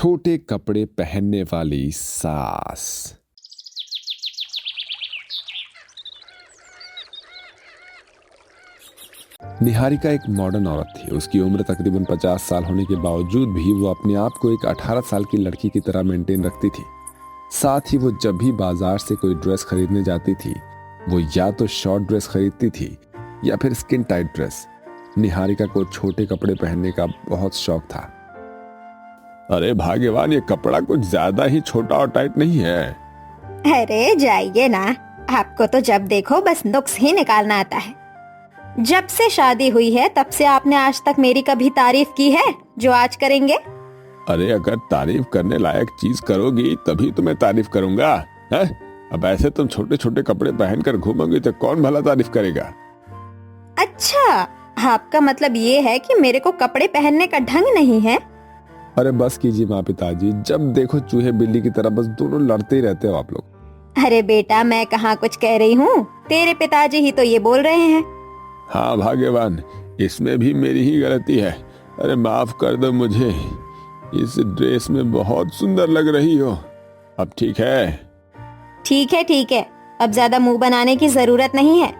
छोटे कपड़े पहनने वाली सास। निहारिका एक मॉडर्न औरत थी। उसकी उम्र तकरीबन 50 साल होने के बावजूद भी वो अपने आप को एक 18 साल की लड़की की तरह मेंटेन रखती थी। साथ ही वो जब भी बाजार से कोई ड्रेस खरीदने जाती थी, वो या तो शॉर्ट ड्रेस खरीदती थी या फिर स्किन टाइट ड्रेस। निहारिका को छोटे कपड़े पहनने का बहुत शौक था। अरे भाग्यवान, ये कपड़ा कुछ ज्यादा ही छोटा और टाइट नहीं है। अरे जाइए ना, आपको तो जब देखो बस नुक्स ही निकालना आता है। जब से शादी हुई है तब से आपने आज तक मेरी कभी तारीफ की है जो आज करेंगे? अरे अगर तारीफ करने लायक चीज करोगी तभी तो मैं तारीफ करूंगा। है? अब ऐसे तुम छोटे छोटे कपड़े पहनकर घूमोगी तो कौन भला तारीफ करेगा? अच्छा, आपका मतलब ये है कि मेरे को कपड़े पहनने का ढंग नहीं है? अरे बस कीजिए माँ पिताजी, जब देखो चूहे बिल्ली की तरह बस दोनों लड़ते ही रहते हो आप लोग। अरे बेटा, मैं कहाँ कुछ कह रही हूँ, तेरे पिताजी ही तो ये बोल रहे हैं। हाँ भाग्यवान, इसमें भी मेरी ही गलती है। अरे माफ कर दो मुझे, इस ड्रेस में बहुत सुंदर लग रही हो। अब ठीक है? ठीक है ठीक है, अब ज्यादा मुंह बनाने की जरूरत नहीं है।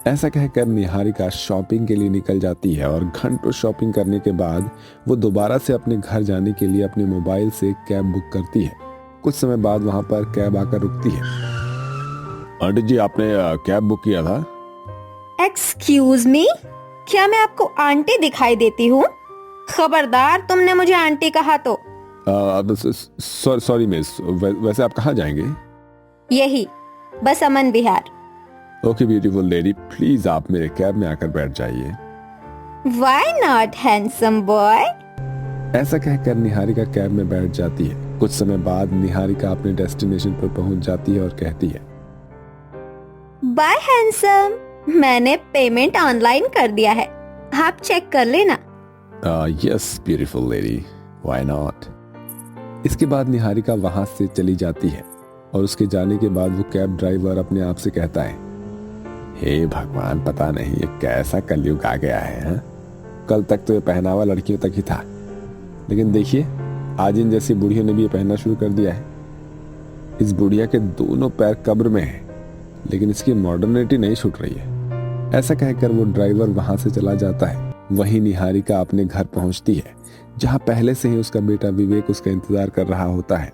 ऐसा कहकर निहारिका शॉपिंग के लिए निकल जाती है और घंटों शॉपिंग करने के बाद वो दोबारा से अपने घर जाने के लिए अपने मोबाइल से कैब बुक करती है। कुछ समय बाद वहां पर कैब आकर रुकती है। आंटी जी, आपने कैब बुक किया था? एक्सक्यूज मी, क्या मैं आपको आंटी दिखाई देती हूँ? खबरदार, तुमने मुझे आंटी कहा तो। सॉरी मिस, वैसे आप कहाँ जाएंगे? यही बस अमन विहार। ओके ब्यूटीफुल लेडी, प्लीज आप मेरे कैब में आकर बैठ जाइए। Why not, handsome boy? ऐसा कहकर निहारिका कैब में बैठ जाती है। कुछ समय बाद निहारिका अपने डेस्टिनेशन पर पहुंच जाती है और कहती है, बाय हैंडसम, मैंने पेमेंट ऑनलाइन कर दिया है, आप चेक कर लेना। Yes beautiful lady, why not. इसके बाद निहारिका वहां से चली जाती है और उसके जाने के बाद वो कैब ड्राइवर अपने आप से कहता है, हे भगवान, पता नहीं ये कैसा कलयुग आ गया है। हा? कल तक तो ये पहनावा लड़कियों तक ही था, लेकिन देखिए आज इन जैसी बुढ़ियों ने भी ये पहनना शुरू कर दिया है। इस बुढ़िया के दोनों पैर कब्र में हैं, लेकिन इसकी मॉडर्निटी नहीं छूट रही है। ऐसा कहकर वो ड्राइवर वहां से चला जाता है। वहीं निहारिका अपने घर पहुंचती है, जहां पहले से ही उसका बेटा विवेक उसका इंतजार कर रहा होता है।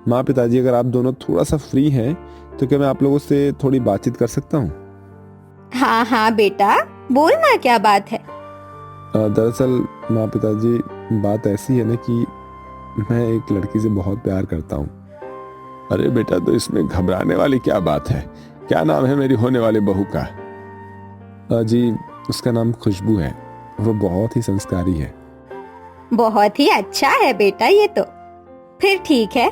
माँ पिताजी, अगर आप दोनों थोड़ा सा फ्री हैं तो क्या मैं आप लोगों से थोड़ी बातचीत कर सकता हूँ? हाँ हाँ बेटा, बोलना, क्या बात है? दरअसल माँ पिताजी, बात ऐसी है ना कि मैं एक लड़की से बहुत प्यार करता हूँ। अरे बेटा, तो इसमें घबराने वाली क्या बात है? क्या नाम है मेरी होने वाली बहू का? जी, उसका नाम खुशबू है। वो बहुत ही संस्कारी है। बहुत ही अच्छा है बेटा ये तो। फिर ठीक है,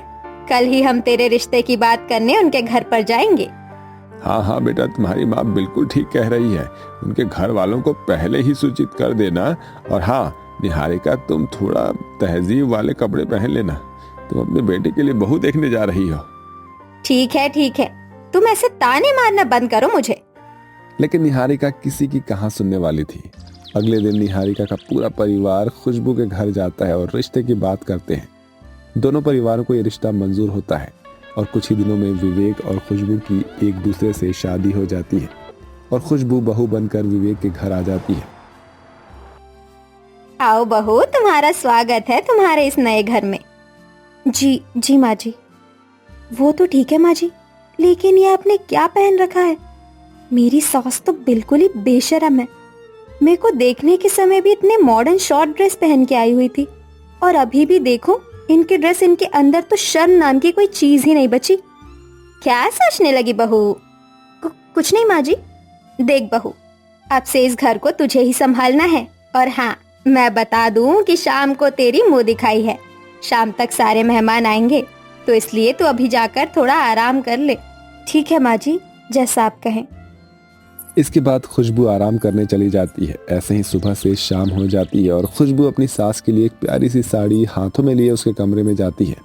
कल ही हम तेरे रिश्ते की बात करने उनके घर पर जाएंगे। हाँ हाँ बेटा, तुम्हारी माँ बिल्कुल ठीक कह रही है। उनके घर वालों को पहले ही सूचित कर देना। और हाँ निहारिका, तुम थोड़ा तहजीब वाले कपड़े पहन लेना। तुम अपने बेटे के लिए बहू देखने जा रही हो। ठीक है, तुम ऐसे ताने मारना बंद करो मुझे। लेकिन निहारिका किसी की कहाँ सुनने वाली थी। अगले दिन निहारिका का पूरा परिवार खुशबू के घर जाता है और रिश्ते की बात करते हैं। दोनों परिवारों को ये रिश्ता मंजूर होता है और कुछ ही दिनों में विवेक और खुशबू की एक दूसरे से शादी हो जाती है और खुशबू बहू बनकर विवेक के घर आ जाती है। आओ बहू, तुम्हारा स्वागत है तुम्हारे इस नए घर में। जी माँ जी। वो तो ठीक है माँ जी, लेकिन ये आपने क्या पहन रखा है? मेरी सास तो बिल्कुल ही बेशर्म है। मेरे को देखने के समय भी इतने मॉडर्न शॉर्ट ड्रेस पहन के आई हुई थी, और अभी भी देखो इनके ड्रेस, इनके अंदर तो शर्म नाम की कोई चीज ही नहीं बची। क्या सोचने लगी बहू? कुछ नहीं माँ जी। देख बहू, अब से इस घर को तुझे ही संभालना है। और हाँ, मैं बता दूं कि शाम को तेरी मुंह दिखाई है। शाम तक सारे मेहमान आएंगे, तो इसलिए तू अभी जाकर थोड़ा आराम कर ले। ठीक है माँ जी, जैसा आप कहें। इसके बाद खुशबू आराम करने चली जाती है। ऐसे ही सुबह से शाम हो जाती है और खुशबू अपनी सास के लिए एक प्यारी सी साड़ी हाथों में लिए उसके कमरे में जाती है।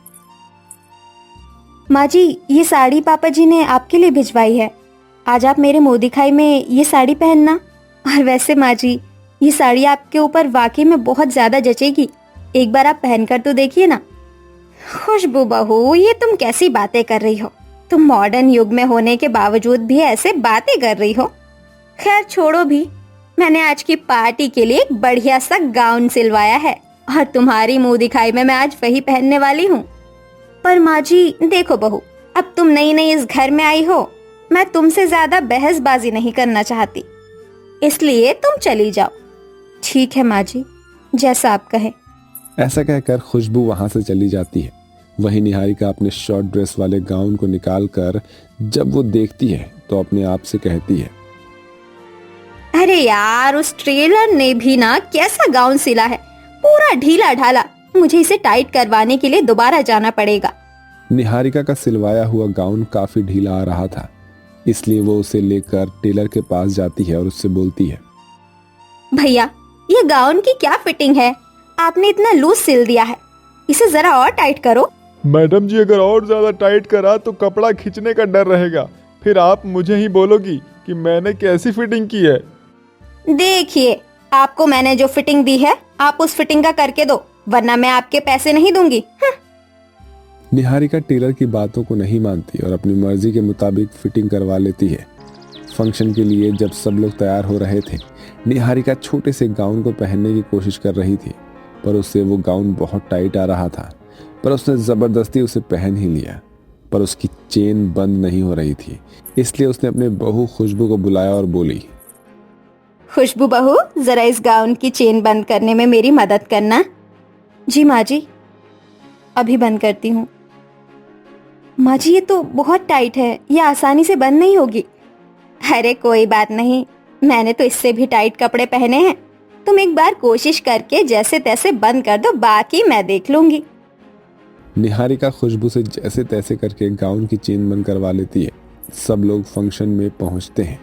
माँ जी, ये साड़ी पापा जी ने आपके लिए भिजवाई है। आज आप मेरे मुंह दिखाई में ये साड़ी पहनना। और वैसे माँ जी, ये साड़ी आपके ऊपर वाकई में बहुत ज्यादा जचेगी। एक बार आप पहनकर तो देखिए ना। खुशबू बहू, ये तुम कैसी बातें कर रही हो? तुम मॉडर्न युग में होने के बावजूद भी ऐसे बातें कर रही हो। खैर छोड़ो भी, मैंने आज की पार्टी के लिए एक बढ़िया सा गाउन सिलवाया है और तुम्हारी मुंह दिखाई में मैं आज वही पहनने वाली हूँ। पर माँ जी देखो बहू, अब तुम नई नई इस घर में आई हो, मैं तुमसे ज्यादा बहसबाजी नहीं करना चाहती, इसलिए तुम चली जाओ। ठीक है माँ जी, जैसा आप कहें। ऐसा कहकर खुशबू वहां से चली जाती है। वहीं निहारिका अपने शॉर्ट ड्रेस वाले गाउन को निकालकर जब वो देखती है तो अपने आप से कहती है, अरे यार, उस ट्रेलर ने भी ना कैसा गाउन सिला है, पूरा ढीला ढाला। मुझे इसे टाइट करवाने के लिए दोबारा जाना पड़ेगा। निहारिका का सिलवाया हुआ गाउन काफी ढीला आ रहा था, इसलिए वो उसे लेकर टेलर के पास जाती है और उससे बोलती है, भैया ये गाउन की क्या फिटिंग है, आपने इतना लूज सिल दिया है, इसे जरा और टाइट करो। मैडम जी, अगर और ज्यादा टाइट करा तो कपड़ा खींचने का डर रहेगा, फिर आप मुझे ही बोलोगी कि मैंने कैसी फिटिंग की है। देखिए, आपको मैंने जो फिटिंग दी है आप उस फिटिंग का करके दो, वरना मैं आपके पैसे नहीं दूंगी। निहारिका टेलर की बातों को नहीं मानती और अपनी मर्जी के मुताबिक फिटिंग करवा लेती है। फंक्शन के लिए जब सब लोग तैयार हो रहे थे, निहारिका छोटे से गाउन को पहनने की कोशिश कर रही थी, पर उससे वो गाउन बहुत टाइट आ रहा था। पर उसने जबरदस्ती उसे पहन ही लिया, पर उसकी चेन बंद नहीं हो रही थी, इसलिए उसने अपने बहू खुशबू को बुलाया और बोली, खुशबू बहू, जरा इस गाउन की चेन बंद करने में मेरी मदद करना। जी माँ जी, अभी बंद करती हूँ। माँ जी ये तो बहुत टाइट है, ये आसानी से बंद नहीं होगी। अरे कोई बात नहीं, मैंने तो इससे भी टाइट कपड़े पहने हैं, तुम एक बार कोशिश करके जैसे तैसे बंद कर दो, बाकी मैं देख लूंगी। निहारिका खुशबू से जैसे तैसे करके गाउन की चेन बंद करवा लेती है। सब लोग फंक्शन में पहुंचते हैं।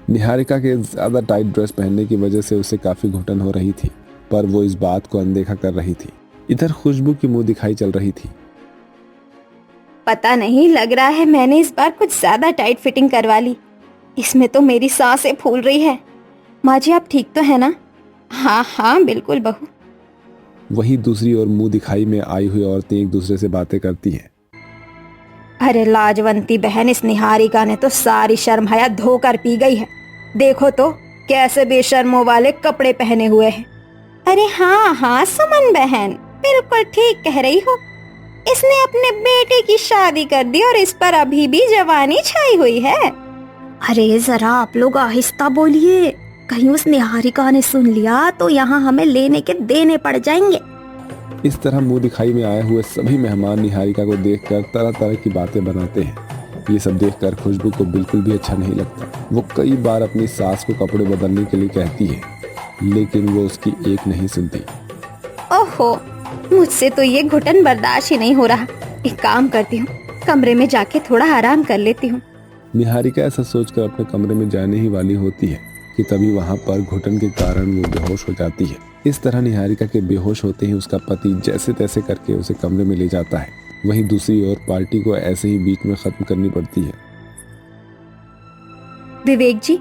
निहारिका के ज्यादा टाइट ड्रेस पहनने की वजह से उसे काफी घुटन हो रही थी, पर वो इस बात को अनदेखा कर रही थी। इधर खुशबू की मुंह दिखाई चल रही थी। पता नहीं, लग रहा है मैंने इस बार कुछ ज्यादा टाइट फिटिंग करवा ली, इसमें तो मेरी सांसें फूल रही है। माँ जी आप ठीक तो है ना? हाँ हाँ बिल्कुल बहू। वहीं दूसरी ओर मुंह दिखाई में आई हुई औरतें एक दूसरे से बातें करती हैं। अरे लाजवंती बहन, इस निहारिका ने तो सारी शर्म हया धोकर पी गई है। देखो तो कैसे बेशर्मों वाले कपड़े पहने हुए हैं। अरे हाँ हाँ सुमन बहन, बिल्कुल ठीक कह रही हो, इसने अपने बेटे की शादी कर दी और इस पर अभी भी जवानी छाई हुई है। अरे जरा आप लोग आहिस्ता बोलिए, कहीं उस निहारिका ने सुन लिया तो यहाँ हमें लेने के देने पड़ जाएंगे। इस तरह मुंह दिखाई में आए हुए सभी मेहमान निहारिका को देखकर तरह तरह की बातें बनाते हैं। ये सब देखकर खुशबू को बिल्कुल भी अच्छा नहीं लगता। वो कई बार अपनी सास को कपड़े बदलने के लिए कहती है, लेकिन वो उसकी एक नहीं सुनती। ओहो, मुझसे तो ये घुटन बर्दाश्त ही नहीं हो रहा। एक काम करती हूँ, कमरे में जाके थोड़ा आराम कर लेती हूँ। निहारिका ऐसा सोचकर अपने कमरे में जाने ही वाली होती है कि तभी वहां पर घुटन के कारण वो बेहोश हो जाती है। इस तरह निहारिका के बेहोश होते ही उसका पति जैसे तैसे करके उसे कमरे में ले जाता है। वहीं दूसरी ओर पार्टी को ऐसे ही बीच में खत्म करनी पड़ती है। विवेक जी,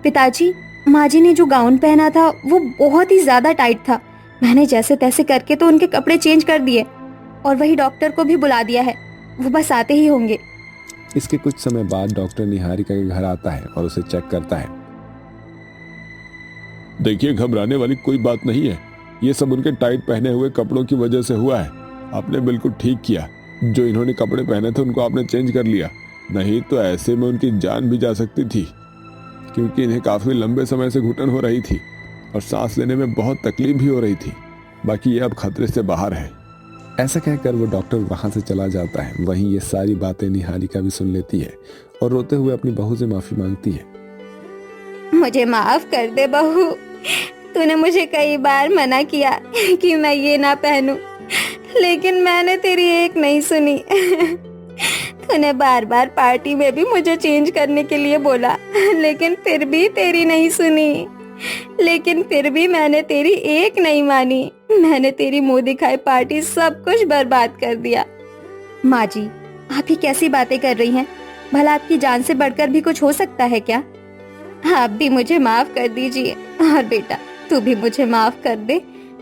पिताजी, माँ जी ने जो गाउन पहना था वो बहुत ही ज्यादा टाइट था। मैंने जैसे तैसे करके तो उनके कपड़े चेंज कर दिए और वही डॉक्टर को भी बुला दिया है, वो बस आते ही होंगे। इसके कुछ समय बाद डॉक्टर निहारिका के घर आता है और उसे चेक करता है। देखिए, घबराने वाली कोई बात नहीं है, ये सब उनके टाइट पहने हुए कपड़ों की वजह से हुआ है। आपने बिल्कुल ठीक किया, जो इन्होंने कपड़े पहने थे उनको आपने चेंज कर लिया, नहीं तो ऐसे में उनकी जान भी जा सकती थी, क्योंकि इन्हें काफी लंबे समय से घुटन हो रही थी और सांस लेने में बहुत तकलीफ भी हो रही थी। बाकी ये अब खतरे से बाहर है। ऐसा कहकर वो डॉक्टर वहां से चला जाता है। वहीं ये सारी बातें निहारिका भी सुन लेती है और रोते हुए अपनी बहू से माफी मांगती है। मुझे माफ कर दे बहू, तूने मुझे कई बार मना किया कि मैं ये ना पहनूं, लेकिन मैंने तेरी एक नहीं सुनी। तूने बार बार पार्टी में भी मुझे चेंज करने के लिए बोला, लेकिन फिर भी तेरी नहीं सुनी। लेकिन फिर भी मैंने तेरी एक नहीं मानी। मैंने तेरी मुंह दिखाई पार्टी सब कुछ बर्बाद कर दिया। माँ जी, आप ही कैसी बातें कर रही हैं? भला आपकी जान से बढ़कर भी कुछ हो सकता है क्या? आप भी मुझे माफ कर दीजिए, और बेटा तू भी मुझे माफ कर दे।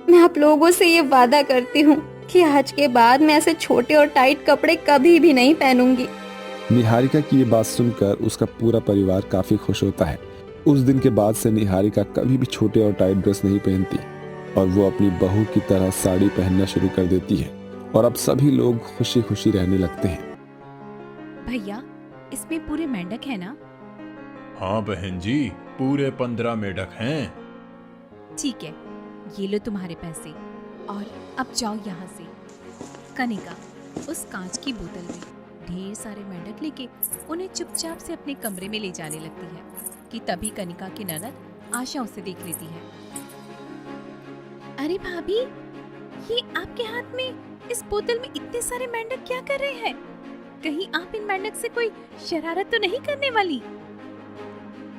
मैं आप लोगों से ये वादा करती हूँ कि आज के बाद मैं ऐसे छोटे और टाइट कपड़े कभी भी नहीं पहनूंगी। निहारिका की ये बात सुनकर उसका पूरा परिवार काफी खुश होता है। उस दिन के बाद से निहारिका कभी भी छोटे और टाइट ड्रेस नहीं पहनती और वो अपनी बहू की तरह साड़ी पहनना शुरू कर देती है और अब सभी लोग खुशी खुशी रहने लगते हैं। भैया, इसमें पूरे मेंढक है ना? हाँ बहन जी, पूरे 15 मेढक हैं। ठीक है, ये लो तुम्हारे पैसे और अब जाओ यहाँ से। कनिका उस कांच की बोतल में ढेर सारे मेंढक लेके उन्हें चुपचाप से अपने कमरे में ले जाने लगती है कि तभी कनिका की ननद आशा उसे देख लेती है। अरे भाभी, ये आपके हाथ में इस बोतल में इतने सारे मेंढक क्या कर रहे हैं? कहीं आप इन मेंढक से कोई शरारत तो नहीं करने वाली?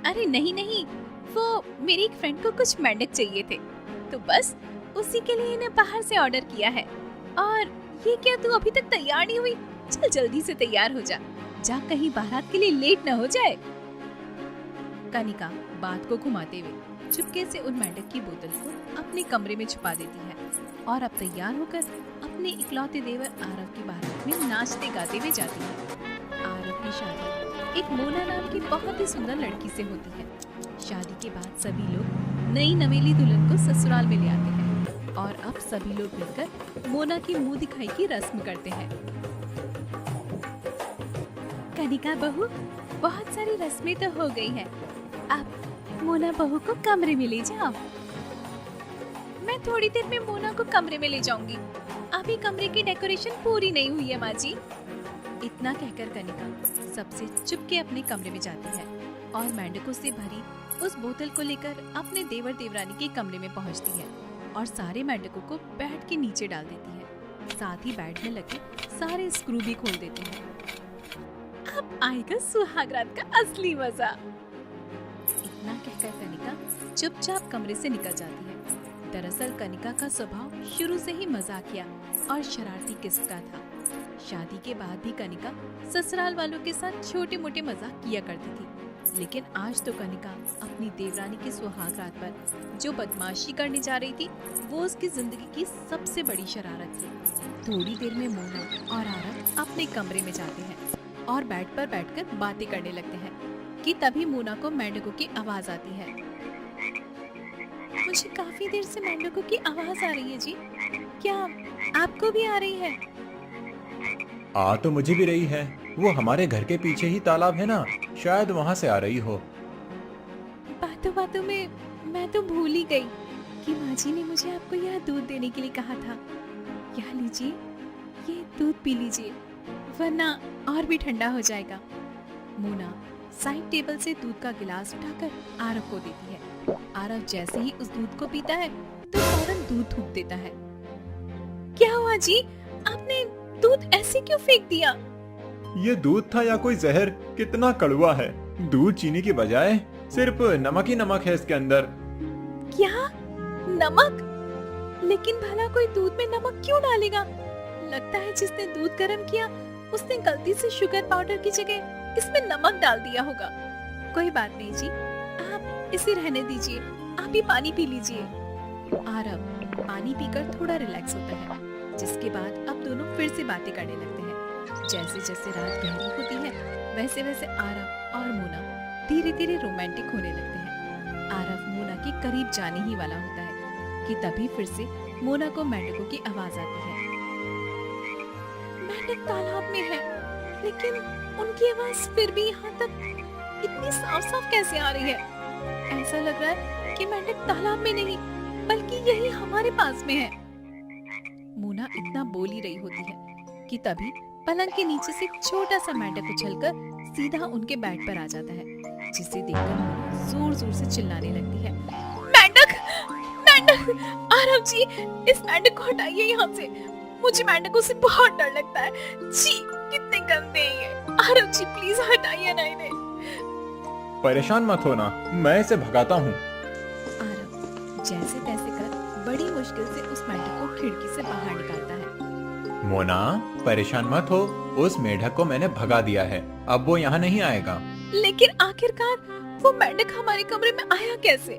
अरे नहीं नहीं, वो मेरी एक फ्रेंड को कुछ मेंढक चाहिए थे, तो बस उसी के लिए इन्हें बाहर से ऑर्डर किया है। और ये क्या, तू अभी तक तैयार नहीं हुई? चल जल्दी से तैयार हो जा कहीं बारात के लिए लेट न हो जाए। कनिका बात को घुमाते हुए चुपके से उन मेंढक की बोतल को अपने कमरे में छुपा देती है और अब तैयार होकर अपने इकलौते देवर आरव की बारात में नाचते गाते हुए जाती है। आरव की शादी एक मोना नाम की बहुत ही सुंदर लड़की से होती है। शादी के बाद सभी लोग नई नवेली दुल्हन को ससुराल में ले आते हैं और अब सभी लोग मिलकर मोना की मुंह दिखाई की रस्म करते हैं। कनिका बहू, बहुत सारी रस्में तो हो गई हैं। अब मोना बहू को कमरे में ले जाओ। मैं थोड़ी देर में मोना को कमरे में ले जाऊंगी, अभी कमरे की डेकोरेशन पूरी नहीं हुई है माँ जी। इतना कहकर कनिका सबसे चुपके अपने कमरे में जाती है और मेंढकों से भरी उस बोतल को लेकर अपने देवर देवरानी के कमरे में पहुंचती है और सारे मेंढकों को बेड के नीचे डाल देती है। साथ ही बेड में लगे सारे स्क्रू भी खोल देती है। अब आएगा सुहागरात का असली मजा। इतना कहकर कनिका चुपचाप कमरे से निकल जाती है। दरअसल कनिका का स्वभाव शुरू से ही मजाकिया और शरारती किस्म का था। शादी के बाद भी कनिका ससुराल वालों के साथ छोटे मोटे मजाक किया करती थी, लेकिन आज तो कनिका अपनी देवरानी के सुहागरात पर जो बदमाशी करने जा रही थी वो उसकी जिंदगी की सबसे बड़ी शरारत थी। थोड़ी देर में मोना और आरव अपने कमरे में जाते हैं और बेड पर बैठकर बातें करने लगते हैं कि तभी मोना को मेंढकों की आवाज आती है। मुझे काफी देर से मेंढकों की आवाज आ रही है जी, क्या आपको भी आ रही है? आ तो मुझे भी रही है, वो हमारे घर के पीछे ही तालाब है ना, शायद वहाँ से आ रही हो। बातों बातों में मैं तो भूल ही गई कि माँ जी ने मुझे आपको यह दूध देने के लिए कहा था। यह लीजिए, ये दूध पी लीजिए, वरना और भी ठंडा हो जाएगा। मोना साइड टेबल से दूध का गिलास उठाकर आरव को देती है। आरव जैसे ही उस दूध को पीता है तो फौरन दूध थूक देता है। क्या हुआ जी, आपने दूध ऐसे क्यों फेंक दिया? ये दूध था या कोई जहर? कितना कड़वा है। दूध चीनी की बजाय सिर्फ नमक ही नमक है इसके अंदर। क्या नमक? लेकिन भला कोई दूध में नमक क्यों डालेगा? लगता है जिसने दूध गर्म किया उसने गलती से शुगर पाउडर की जगह इसमें नमक डाल दिया होगा। कोई बात नहीं जी, आप इसे रहने दीजिए, आप ही पानी पी लीजिए। आरव पानी पीकर थोड़ा रिलैक्स होता है, जिसके बाद अब दोनों फिर से बातें करने लगते हैं। जैसे जैसे रात गहरी होती है वैसे वैसे आरव और मोना धीरे धीरे रोमांटिक होने लगते हैं। आरव मोना के करीब जाने ही वाला होता है कि तभी फिर से मोना को मेंढकों की आवाज आती है। मेंढक तालाब में है, लेकिन उनकी आवाज फिर भी यहाँ तक इतनी साफ साफ कैसे आ रही है? ऐसा लग रहा है कि मेंढक तालाब में नहीं बल्कि यही हमारे पास में है। मोना इतना बोल ही रही होती है कि तभी पलंग के नीचे से छोटा सा मेंढक उछलकर सीधा उनके बेड पर आ जाता है, जिसे देखकर मोना जोर जोर से चिल्लाने लगती है। मेंढक! मेंढक! आरव जी, इस मेंढक को हटाइए यहाँ से। मुझे मेंढकों से बहुत डर लगता है। जी, कितने गंदे हैं ये। आरव जी, प्लीज हटाइए ना इन्हें। परेशान मत होना, मैं इसे भगाता हूँ। आरव जैसे तैसे कर बड़ी मुश्किल से उस मेंढक को खिड़की से बाहर निकालता है। मोना, परेशान मत हो, उस मेढक को मैंने भगा दिया है, अब वो यहाँ नहीं आएगा। लेकिन आखिरकार वो मेंढक हमारे कमरे में आया कैसे?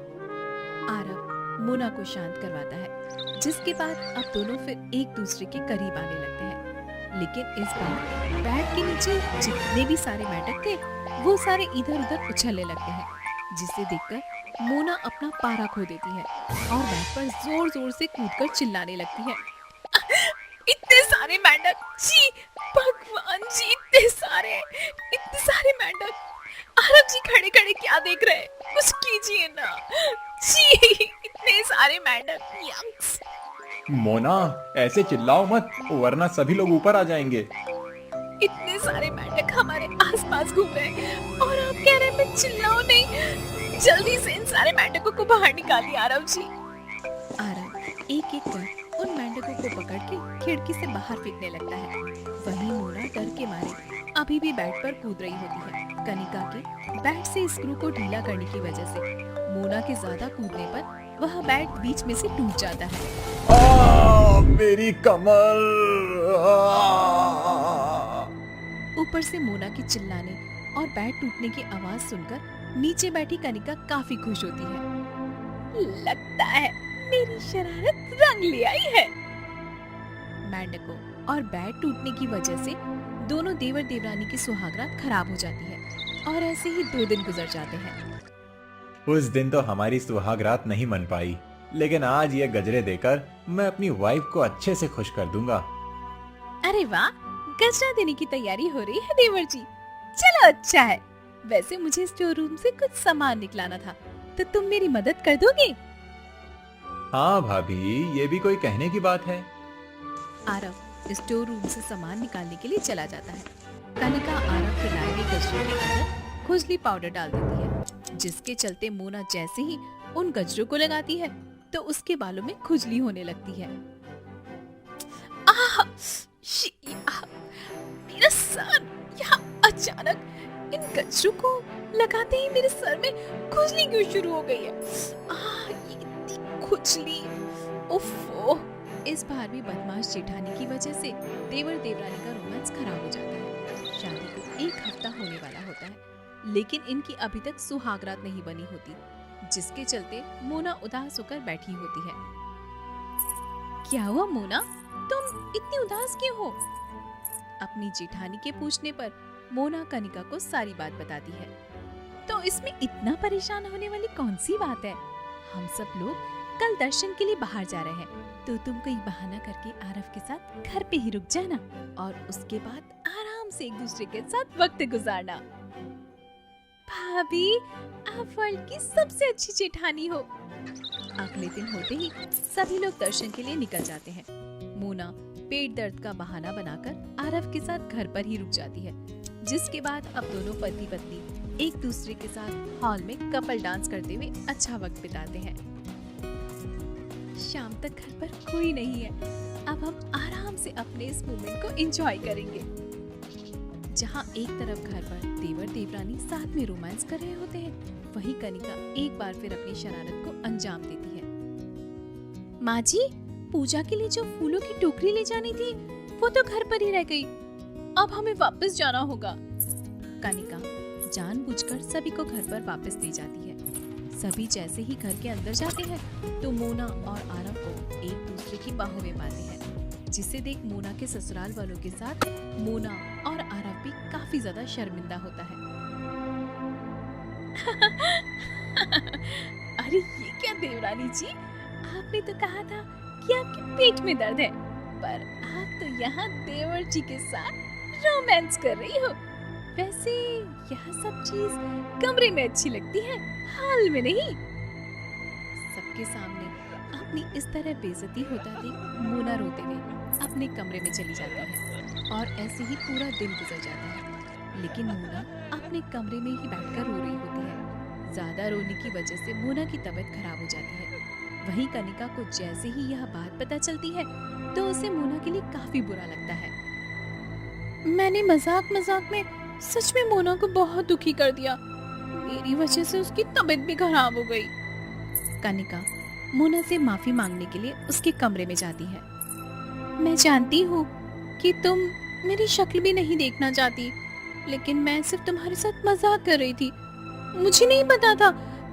आरव मोना को शांत करवाता है, जिसके बाद अब दोनों फिर एक दूसरे के करीब आने लगते हैं। लेकिन इस बार बैट के नीचे जितने भी सारे मेंढक थे वो सारे इधर उधर उछलने लगते हैं, जिसे देखकर मोना अपना पारा खो देती है और बैट पर जोर जोर से कूदकर चिल्लाने लगती है। इतने सारे मेंढक, जी भगवान जी, इतने सारे मेंढक। आरव जी खड़े खड़े क्या देख रहे हैं, कुछ कीजिए ना जी, इतने सारे मेंढक। यक्स। मोना, ऐसे चिल्लाओ मत वरना सभी लोग ऊपर आ जाएंगे। इतने सारे मेंढक हमारे आसपास घूम रहे हैं और आप कह रहे हैं मैं चिल्लाऊं नहीं। जल्दी से इन सारे मेंढकों को बाहर निकालिए आरव जी। आरव एक एक कर उन मेंढकों को पकड़ के खिड़की से बाहर फेंकने लगता है। वहीं मोना डर के मारे अभी भी बैट पर कूद रही होती है। कनिका के बैट से स्क्रू को ढीला करने की वजह से मोना के ज्यादा कूदने पर वह बैट बीच में से टूट जाता है। मेरी कमर। ऊपर से मोना की चिल्लाने और बैट टूटने की आवाज सुनकर नीचे बैठी कनिका काफी खुश होती है। लगता है मेरी शरारत रंग ले आई है। मेंढकों और बैट टूटने की वजह से दोनों देवर देवरानी की सुहागरात खराब हो जाती है और ऐसे ही 2 दिन गुजर जाते हैं। उस दिन तो हमारी सुहागरात नहीं मन पाई, लेकिन आज ये गजरे देकर मैं अपनी वाइफ को अच्छे से खुश कर दूंगा। अरे वाह, गजरा देने की तैयारी हो रही है देवर जी। चलो अच्छा है। वैसे मुझे स्टोर रूम से कुछ सामान निकलाना था, तो तुम मेरी मदद कर दोगे? हाँ भाभी, ये भी कोई कहने की बात है। आरव स्टोर रूम से सामान निकालने के लिए चला जाता है। कनिका आरव के लाए गए गजरे के अंदर खुजली पाउडर डाल देती है, जिसके चलते मोना जैसे ही उन गजरों को लगाती है तो उसके बालों में खुजली होने लगती है। मेरा सर! यहाँ अचानक इन गजरों को लगाते ही मेरे सर में खुजली क्यों शुरू हो गई है? ये इतनी खुजली! उफ़! इस बार भी बदमाश जेठानी की वजह से देवर देवरानी का रोमांस खराब हो जाता है। शादी को 1 हफ्ता होने वाला होता है, लेकिन इनकी अभी तक सुहागरात नहीं बनी होती, जिसके चलते मोना उदास होकर बैठी होती है। क्या हुआ मोना, तुम इतनी उदास क्यों हो? अपनी जेठानी के पूछने पर मोना कनिका को सारी बात बताती है। तो इसमें इतना परेशान होने वाली कौन सी बात है? हम सब लोग कल दर्शन के लिए बाहर जा रहे हैं, तो तुम कोई बहाना करके आरव के साथ घर पे ही रुक जाना और उसके बाद आराम से एक दूसरे के साथ वक्त गुजारना। भाभी, आप वर्ल्ड की सबसे अच्छी जेठानी हो। अगले दिन होते ही सभी लोग दर्शन के लिए निकल जाते हैं। मोना पेट दर्द का बहाना बनाकर आरव के साथ घर पर ही रुक जाती है, जिसके बाद अब दोनों पति पत्नी एक दूसरे के साथ हॉल में कपल डांस करते हुए अच्छा वक्त बिताते हैं। शाम तक घर पर कोई नहीं है। अब हम आराम से अपने इस मोमेंट को एंजॉय करेंगे। जहाँ एक तरफ घर पर देवर देवरानी साथ में रोमांस कर रहे होते हैं, वहीं कनिका एक बार फिर अपनी शरारत को अंजाम देती है। माँ जी, पूजा के लिए जो फूलों की टोकरी ले जानी थी वो तो घर पर ही रह गई। अब हमें वापस जाना होगा। कनिका जानबूझकर सभी को घर पर वापस ले जाती है। सभी जैसे ही घर के अंदर जाते हैं तो मोना और आरव को एक दूसरे की बाहों में पाते हैं, जिसे देख मोना के ससुराल वालों के साथ मोना और आरव भी काफी ज्यादा शर्मिंदा होता है। अरे ये क्या देवरानी जी, आपने तो कहा था कि आपके पेट में दर्द है, पर आप तो यहाँ देवर जी के साथ रोमांस कर रही हो। वैसे यह सब चीज कमरे में अच्छी लगती है, हाल में नहीं। सबके सामने अपनी इस तरह बेइज्जती होता देख मोना रोते हुए अपने कमरे में चली जाती है और ऐसे ही पूरा दिन गुजर जाता है। लेकिन मोना अपने कमरे में ही बैठकर रो रही होती है। ज्यादा रोने की वजह से मोना की तबीयत खराब हो जाती है। वहीं कनिका को जैसे ही यह बात पता चलती है तो उसे मोना के लिए काफी बुरा लगता है। मैंने मजाक में सच में मोना को बहुत दुखी कर दिया। मेरी वजह से उसकी तबीयत भी खराब हो गई। कनिका मोना से माफी मांगने के लिए उसके कमरे में जाती है। मैं जानती हूँ कि तुम मेरी शक्ल भी नहीं देखना चाहती, लेकिन मैं सिर्फ तुम्हारे साथ मजाक कर रही थी। मुझे नहीं पता था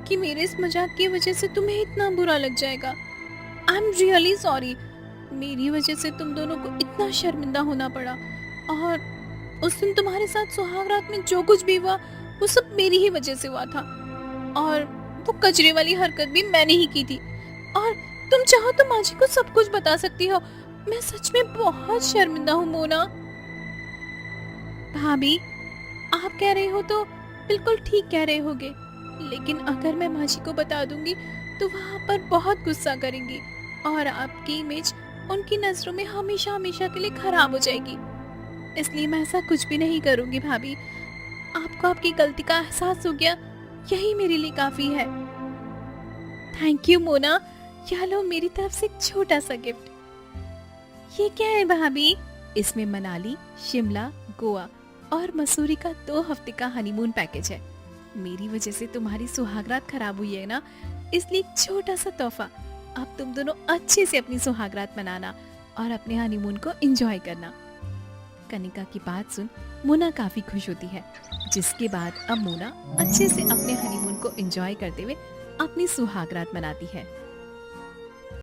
कि मेरे इस मजाक की वजह से तुम्हें इतना बुरा लग जाएगा। I am really sorry. मेरी वजह से तुम दोनों को इतना शर्मिंदा होना पड़ा। और उस दिन तुम्हारे साथ सुहाग रात में जो कुछ भी हुआ वो सब मेरी ही वजह से हुआ था। और वो कचरे वाली हरकत भी मैंने ही की थी। और तुम चाहो तो माँ जी को सब कुछ बता सकती हो। मैं सच में बहुत शर्मिंदा हूँ मोना। भाभी, आप कह रहे हो तो बिल्कुल ठीक कह रहे होगे, लेकिन अगर मैं माँ जी को बता दूंगी तो वहाँ पर बहुत गुस्सा करेंगी और आपकी इमेज उनकी नजरों में हमेशा हमेशा के लिए खराब हो जाएगी। इसलिए मैं ऐसा कुछ भी नहीं करूंगी भाभी। आपको आपकी गलती का एहसास हो गया, यही मेरे लिए काफी है। Thank you Mona. यह लो मेरी तरफ से एक छोटा सा गिफ्ट। ये क्या है भाभी? इसमें मनाली, शिमला, गोवा और मसूरी का 2 हफ्ते का हनीमून पैकेज है। मेरी वजह से तुम्हारी सुहागरात खराब हुई है ना, इसलिए एक छोटा सा तोहफा। अब तुम दोनों अच्छे से अपनी सुहागरात मनाना और अपने हनीमून को एंजॉय करना। कनिका की बात सुन मोना काफी खुश होती है, जिसके बाद अब मोना अच्छे से अपने हनीमून को एंजॉय करते हुए अपनी सुहागरात मनाती है।